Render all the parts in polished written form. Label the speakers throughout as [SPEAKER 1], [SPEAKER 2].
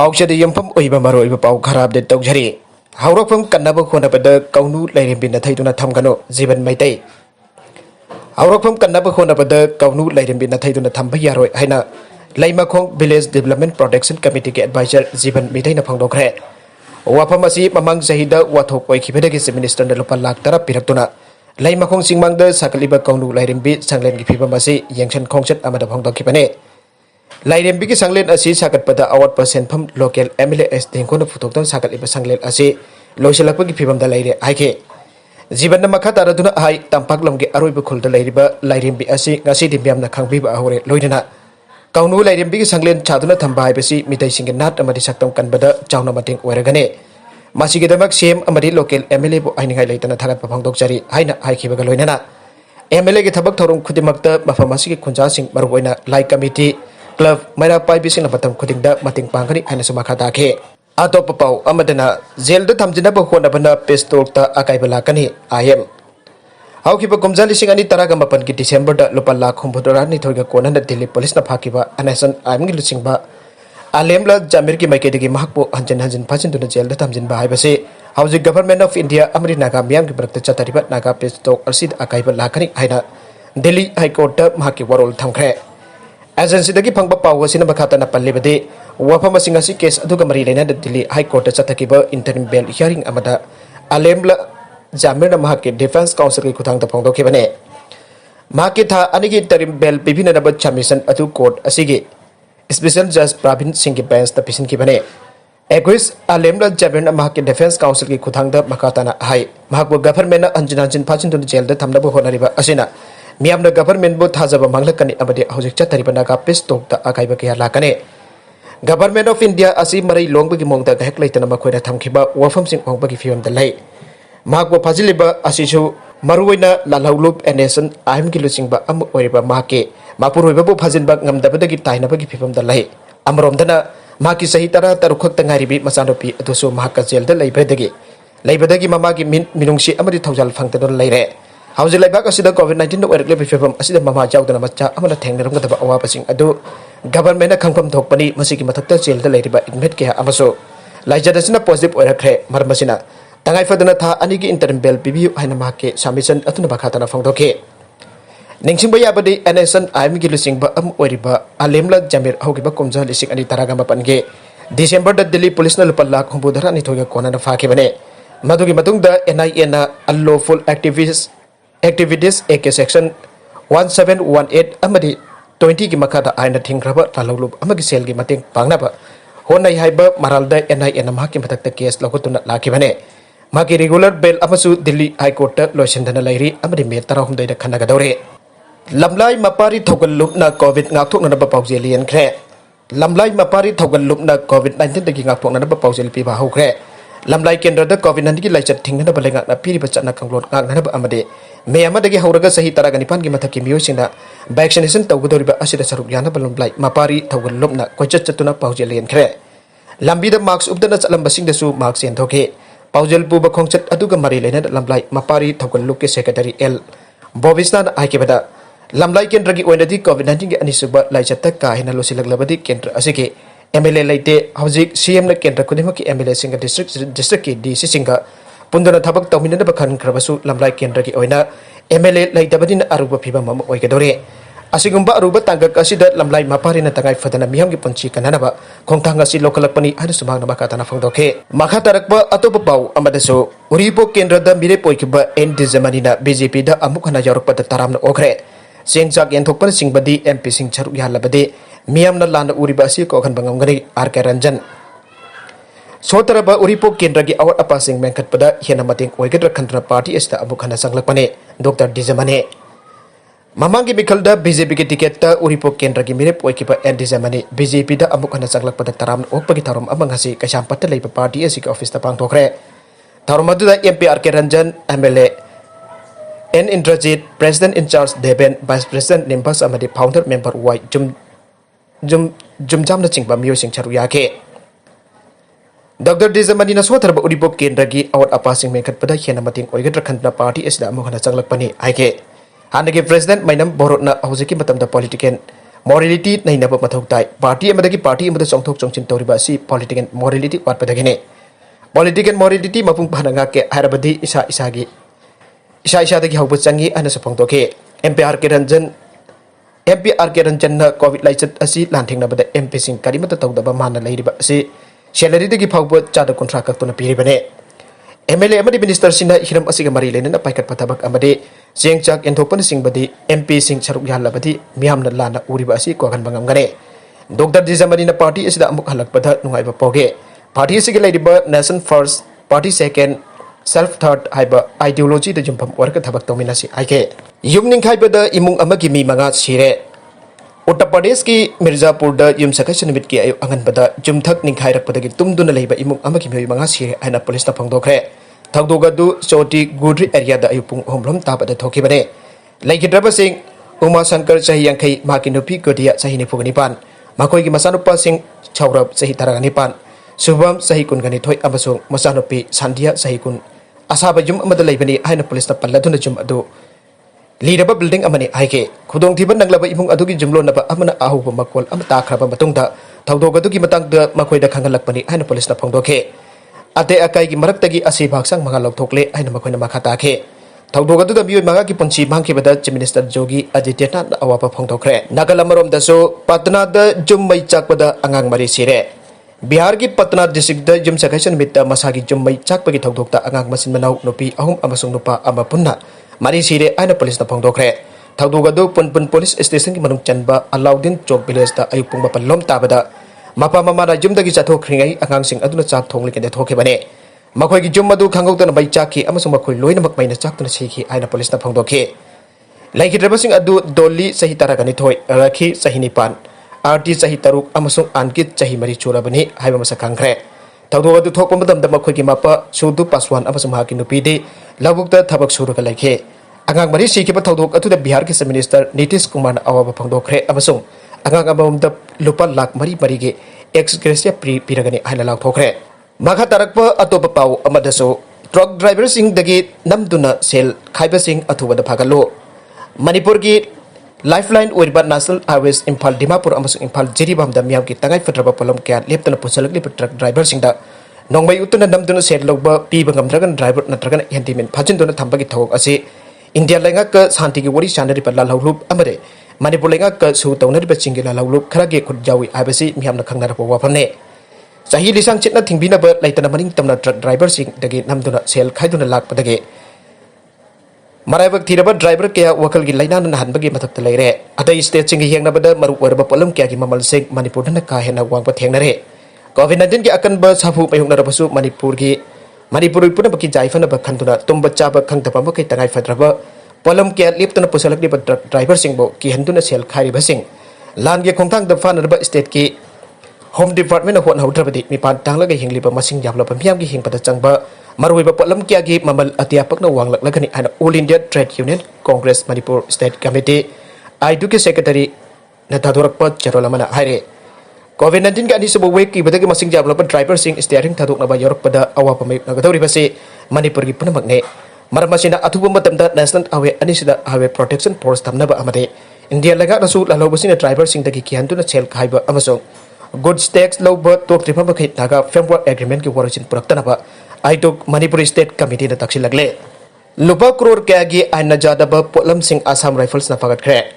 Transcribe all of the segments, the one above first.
[SPEAKER 1] पाउचदे यमफम ओइबा मरोइबा पाउ खराब दे तौजरी हाउरफम कन्नबा खोनबदा कौनु लैरेंबिन थैदुना थमगनो जीवन मैतै हाउरफम कन्नबा खोनबदा कौनु लैरेंबिन थैदुना थंबा यारोय हाइना लैमखोंग विलेज डेवलपमेंट प्रोटेक्शन कमिटी के एडवाइजर जीवन मैतैना फोंदोखरे वाफम असि ममंग सहिदा वाथोक ओइखिबदगी चीफ मिनिस्टर ने लुपा लाख तरह पिरक्तुना लैमखोंग सिंगमांगदा साकलिबा कौनु लैरेंबि सांगलेनगी फिबम असि यंगसन खोंगचत अमदा फोंदोखिबने लाइरेंबी की सांगलेन असि सागतपदा अवट सेनफम लोकल एमएलए एस देंकोन फुथोक्तन सागलिबा सांगलेन असि लोइसलकपगी फिबमदा लाइरे हाइके जीवन मखा तारदुना हाइ तंपाकलमगे अरोइब खुलदा लाइरिबा लाइरेंबी असि ngasi दिम्यामना खांगबिबा हौरे लोइदना कौनु लाइरेंबी की सांगलेन चादुना थंबा हाइबसि मितैसिंगे नाट अमदि सक्तम कनबदा चावना मतेंग ओइरगने मासिगिदमक सीएम अमदि लोकल एमएलए बु आइनिंगाइ लेतना थागतपा फोंदोकजरी हाइना हाइखिबगा लोइनना एमएलए के थबक थौरम खुदिमक्ता मफम असि खुंजासिंग मरुओइना लाइ कमिटी क्लब मैरा पाइबिसिंग मतम खुदिंगदा मतिंग पांगनी हाइना सुमाखा ताखे अतोप पाउ अमदना जेल द थमजिनब होनबना पेस्टोकता अकाइबा लाकनी आयम हाउकिबा कुमजा लिसिंग अनि तरागा मपन की डिसेंबर द लुपा लाख हुंबुदरा निथोइगा कोनन दिल्ली पुलिस ना फाकिबा अनेसन आइमगी लुसिंगबा आलेमला जामिर की माइकेदगी महकपो हंजन हंजन फाजिनदुना जेल द थमजिनबा हाइबसे हाउजी गवर्नमेंट ऑफ इंडिया अमरी नागा मियाम की बरकत चतरिबा नागा पेस्टोक असिद अकाइबा लाकनी हाइना दिल्ली हाई कोर्ट द महकि वरोल थमखरे एजेंसी दगी फंगबा पाव सिना बखातना पल्लेबदे वफम सिंग असि केस अदुगा मरी लेना Delhi High court चतकिबा interim bail hearing अमदा आलेमला जामिर महकि डिफेंस काउंसिल की खुथांग फोंदोखिबने महकि था अनिगी इंटरिम बेल पिभिननब सबमिशन अदु कोर्ट असिगी स्पेशल जज प्रवीण सिंह की बेंच द पिसिनकिबने एक्विस आलेमला जामिर महकि डिफेंस काउंसिल की खुथांग मखाताना हाई महकबो गवर्नमेंट अंजिनाजिन फाजिन जेल द थमनब होनरिबा असिना मियामना गवर्नमेंट बु थाजब मांगलकनी अमदि हौजिक चतरिबा नागा पेस्टोक द अकाइबा कया लाकने गवर्नमेंट ऑफ इंडिया असि मरै लोंगबगी मोंगदा गहक लैतना मखोइना थमखिबा वफमसिंग ओंगबगी फियमदा लै महकबो फाजिलिबा असिसु मरुवैना लालहौलुप एनेसन आइमगी लुसिंगबा अम ओइरिबा महकि मापुरोइबाबु फाजिनबा ngamdabadagi tainabagi फियमदा लै अमरोमदना महकि सही तरह तरुखक तंगारिबि मचानोपि अदुसु महकका जेलदा लैबदगी ममागी मिनुंगसि अमदि थौजाल फंगतदन लैरे हाउजी लाइबाक असिदा कोविड-19 ओइरकले फिफम असिदा ममा जाउदना मच्चा अमना थेंगनरमगदबा अवाबसिंग अदु गवर्नमेंट खंगफम थोकपनि मसिगी मथक्ता जेलदा लैरिबा इनमेट के अमसो लाइजदसिना पॉजिटिव ओइरखरे मरमसिना तंगाइफदना था अनिगी इंटरिम बेल पिबियु हाइना महके सबमिशन अतुना बखातना फोंदोके निंगसिंगबा याबदि एनएसन आइमगी लुसिंगबा अम ओइरिबा आलेमला जामिर हौगिबा कुमजा लिसिंग अनि तरागा मपनगे डिसेंबर द दिल्ली पुलिस न लुपा लाख हुंबुदरा निथोगा कोना फाकिबने मदुगी मतुंगदा एनआईए ना अनलॉफुल एक्टिविटीज एके सेक्शन 1718 अमदि 20 की मखादा आइना थिंग्रबा लालौलुब अमगी सेल की मतेंग पांगनाबा होनाई हाइबा मरालदा एनआईए ना महकि मथक्ता केस लौगतुना लाखिबने महकि रेगुलर बेल अमसु दिल्ली हाई कोर्ट लोइसंदना लैरि अमदि मे 13 दा खनगदौरे लमलाई मपारी थौगलुबना कोविड ngaktoknanaba पाउजेल यनख्रे लमलाई मपारी थौगलुबना कोविड-19 दगी ngaktoknanaba पाउजेल पिबा हौख्रे लमलाई केंद्रदा कोविड-19 की लाइचत थिंगनबा लेंगाना पिरिबा चतना कंग्लोट ngagnanaba amade मे अमदगी हौरगा सही तरागा निपान की मथकी मियोसिना वैक्सीनेशन तौगदोरिबा असिदा सरुक यानबा लमलाई मपारी थौगलुबना कोइचत चतुना पाउजेल यनख्रे लंबीदा मार्क्स उपदना चलंबसिंगदसु मार्क्स यनथोके पाउजेल पुबा खोंगचत अदुगा मरी लेना लमलाई मपारी थौगलुब के सेक्रेटरी एल बोबिसना आइकेबदा लमलाई केंद्र की ओइनदी कोविड-19 के अनिसुबा लाइचत काहिना लोसिलगलबदी केंद्र असिके एमएलए लाइटे हौजिक सीएम न केंद्र खुदिमकी एमएलए सिंग डिस्ट्रिक्ट की डीसी सिंग पुंदना थबक तौमिनदबा खनख्रबसु लमलाई केंद्र की ओइना एमएलए लाइटबदिन अरुबा फिबम मम ओइगदोरे असिगुंबा अरुबा तांगक असिदा लमलाई मपारिना तंगाइ फदना मियमगी पुंची कनानबा खोंथांग असि लोकलकपनि हानु सुमांगना मखाताना फोंदोखे मखा तरकबा अतोप पाउ अमदसु उरिपोक केंद्रदा मिरेप ओइखिबा एनडी जमानिना बीजेपी दा अमुक हना याorkpada taramna okkhre सेंगचाक यंथोकपन सिंगबदी एमपी सिंग छरुक यालबदे मियामना लाना उरिबा असि कोखन बंगमगनी आरके रंजन सोतरबा उरिपोक केंद्र की अवट अपा सिंग मेंखतपदा हेना मतेंग ओइगद्र खंद्र पार्टी एस्ता अमुक हना संगलकपने डॉक्टर डिजमने ममांगी मिखलदा बीजेपी की टिकट ता उरिपोक केंद्र की मिरेप ओइकिबा एनडी जमने बीजेपी दा अमुक हना संगलकपदा ताराम ओकपगी थारम अमंगसी कशामपत्ता लेबा पार्टी एसि की ऑफिस ता पांगथोखरे थारम अदुदा MP RK Ranjan MLA N Indrajit president in charge Deven vice president निम्बस अमदि फाउंडर मेंबर वाई जुमजामना चिंगबा मियोसिंग छरु याके डॉक्टर डिजमनी सोथरब उरिपोक केंद्र की अवट अपासिंग मेंखतपदा हेना मतिंग ओइगद्र खंदना पार्टी एसिदा अमुक हना चंगलकपनि आइके हानगी president मैनम बोरोटना हौजिकी मतमदा morality nainaba mathau tai party amadagi party amada chongthok chongchin toriba si political morality watpadagine political morality mapung phananga ke harabadi isa isa dagi hawba changi ana sapongtoke MPR ke ranjan na covid license asi lanthingna MP sing karimata tawdaba mana leiriba si salary dagi phawba chada contract kaktuna piribane MLA amadi minister sina hiram asiga mari lena paikat patabak amade seng chak enthokpan singbadi MP sing saruk yalabadi miyamna lana uriba asi kwagan bangam gane Dr. Jizamani na party asida amuk halakpada nungaiba poge party asigi leiriba nation first party second self third haiba ideology da jumpam warka thabak tominasi aike yumning haibada imung amagi mi manga sire Uttar Pradesh ki Mirzapur da yum sakai nimit ki ayu angan bada jumthak ningkhai rakpada ki tumduna leiba imung amagi mi manga sire aina police ta phangdokre thagdogadu choti gudri area da ayupung homlom tabada thokibane Leikhidaba sing Uma Shankar sahi yangkai Mahakki Nupi godia sahi nipugani makoi ki masanupa sing chaurab sahi taragani pan Subham sahi kun gani thoi amasung masanupi Sandia sahi kun asaba jum amada leibani aina police ta palladuna jum adu Lidaba building amani aike khudong thiban nanglaba imung adugi jumlo naba amana ahuba makol amata khraba matungda thawdogadu ki matang da makoi da khangalakpani aina police ta phangdokhe ate akai gi maraktagi asi bhaksang manga lokthokle aina makoina makhata ke thawdogadu da bioi manga ki punchi mangki bada chief minister jogi Adityanath awapa phangdokre nagalamarom da so patna da jum mai chakpada angang mari sire Bihar ki Patna district da jum sakai mitta masagi jum mai chakpagi thawdokta angang Machin-manao Nupi ahum amasung nupa ama punna Mari sire aina police na phangdokre thawdogadu punpun police station ki manung chanba Alauddin Chowk village da ayupung bapalom tabada Mapa Mamana jumdagi Chathokringai angang sing aduna chak thongleingei thoke bane makhoi gi jum adu khangokta bai chakki amasung makhoi loina makmaina chaktuna sikhi aina police na phangdokhe Leikhidaba sing adu Dolly sahi taragani thoi Rakhi sahi nipan RT sahi taruk amasung Ankit sahi mari churabani haiba masa khangkhre thawdogadu thokpa madamda makhoi gi mapa Sudu Paswan amasung Mahakki Nupi de Loubukta thabak suraga laikhe angang mari sikhiba thawdok atuda Bihar ki minister Nitish Kumar awaba phangdokre amasung angang amamda lupa lakh mari ge ex gracia piragani haina lakthokre makha tarakpa atopa pau amadaso truck driver sing dagi namduna sel khaiba sing athubada phagalo Manipur ki lifeline Oire national highways Imphal Dimapur amasung Imphal Jiribam da miyam ki tangai fadraba polom kya leptana pusalakli truck driver sing da nongmai utuna namduna sel logba piba ngamdragan driver natragan handimen phajinduna thambagi thawok ase India lenga ka santi ki wari chanari palla lawlup amare Manipur lenga ka su tawnari ba chingila lawlup kharage khut jawi abasi miyamna khangnar ko wafamne sahi lisang chitna thingbina ba laitana maning tamna truck driver sing dagi namduna sel khaiduna lakpadage Maraibak thiraba driver kya wakal gi laina na hanbagi mathakta leire adai state sing hengna bada maru warba polam kya gi mamal sing Manipur na ka hena wangpa thengnare Covid-19 ki akan ba sabu payungna rabasu Manipur puna baki jaifana ba khantuna tumba chaba khangtapa ba kai tangai fadraba polam kya leptana pusalakli ba driver sing bo ki handuna sel khairi basing lan ge khongthang da fanarba state ki home department hon haudrabadi mipan tanglaga hingliba masing jamla pamyam gi hingpada changba maruiba polam kya gi mamal atiapakna wanglak lagani ana All India Trade Union Congress Manipur State Committee I2 ke secretary nathadorakpa charolamana haire Covid-19 ka anisaba wake ki badagi masing jamla pa driver sing steering thadokna ba yaorkpada awapa mai nagadori base Manipur gi punamakne maramasina athuba matamda national highway anisida highway protection force tamna ba amade India laga nasu lalobasina driver sing dagi kihanduna sel khaiba amasong goods tax loba toktripa ba khit naga framework agreement ki warochin puraktana ba I2 Manipur State Committee na taksilagle Lupa Crore kagi aina jadaba Potlamsing Assam Rifles na pagatkre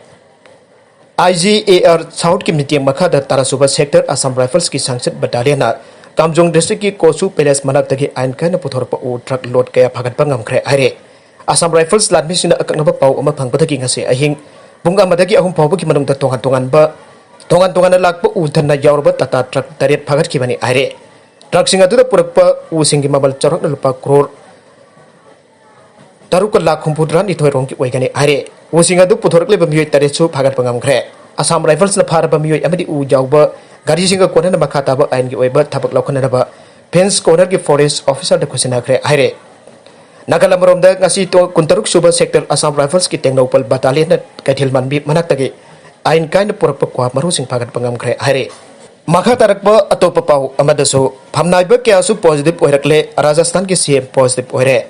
[SPEAKER 1] IGAR South ki meeting makhada tarasuba sector Assam Rifles ki sangsad battalion na Kamjong district ki Kosu Palace manak tagi ain kana puthorpa u truck load kaya phagat pangam khre aire Assam Rifles latmi sina akangba pau ama phangpatagi ngase ahing bunga madagi ahum pau ki manung da tongan lakpa u dhanna yaurba tata truck taret phagat ki bani aire truck singa tu purakpa u singi mabal charok na Lupa Crore taruk lakh humpudran ithoi rong ki oigani aire u singa du puthorkle ba miyoi taret su phagat pangam khre Assam Rifles na phara miyoi amadi u jawba gari singa kona na makhata ba ain gi oiba thabak lakhana ba fence corner ki forest officer da khusina khre aire Nagalamrom da ngasi to kuntaruk suba sector Assam Rifles ki tengnopal battalion na kathil manbi manak tagi ain kain purakpa kwa maru sing phagat pangam khre aire makha tarakpa atopa pau amadaso Famnaiba kya su positive Oirakli Rajasthan ki CM positive Oire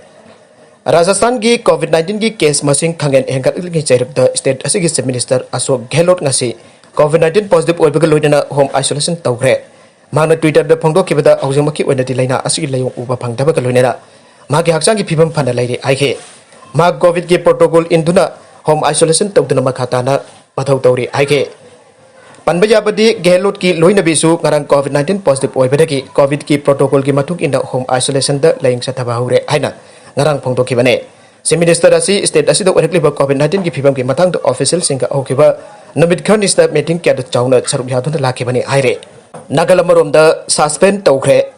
[SPEAKER 1] Rajasthan ki COVID-19 ki case masing khangen hengat ilgi chairip da state asigi chief minister Ashok Gehlot ngasi COVID-19 positive oibga loinana home isolation toukhre mana Twitter da phongdo kibada aujamaki oinati laina asigi layong uba phangdaba ka loinana magi haksangi phibam phana laire aike ma covid ki protocol induna home isolation tawduna makhatana pathau tawri aike panbajabadi gehlot ki loinabi su ngarang COVID-19 positive oibadagi covid ki protocol ki mathuk inda home isolation da laying sathaba hure aina ngarang phongdo kibane si minister asi state asi da Oirakli ba COVID-19 ki phibam ki mathang da official singa okhiba namit khani sta meeting kya da chauna saruk yaduna lakibane aire nagalam da suspend toukhre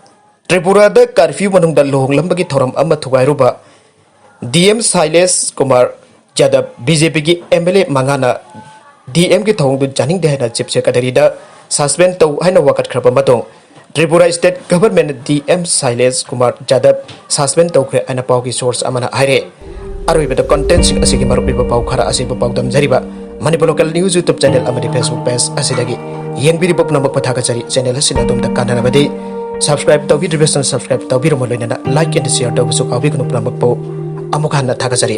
[SPEAKER 1] Tripura da curfew manungda Luhongbagi Thouram amma thugairuba DM Silas Kumar Jadab BJP ki MLA mangana DM ki thongdu janing de hana chipse kadarida suspend tau haina wakat khraba matong Tripura state government DM Silas Kumar Jadab suspend toukhre ana pau ki source amana aire aroi beta content sing asigi marup liba pau khara asigi pau dam jariba Manipur local news YouTube channel amadi Facebook page asidagi yengbiri bop namak pathaga jari channel hasina dumda kanana badi subscribe to video subscribe to video loinana like and share to busu kawi kunu pramak po amuk hanna thaga jari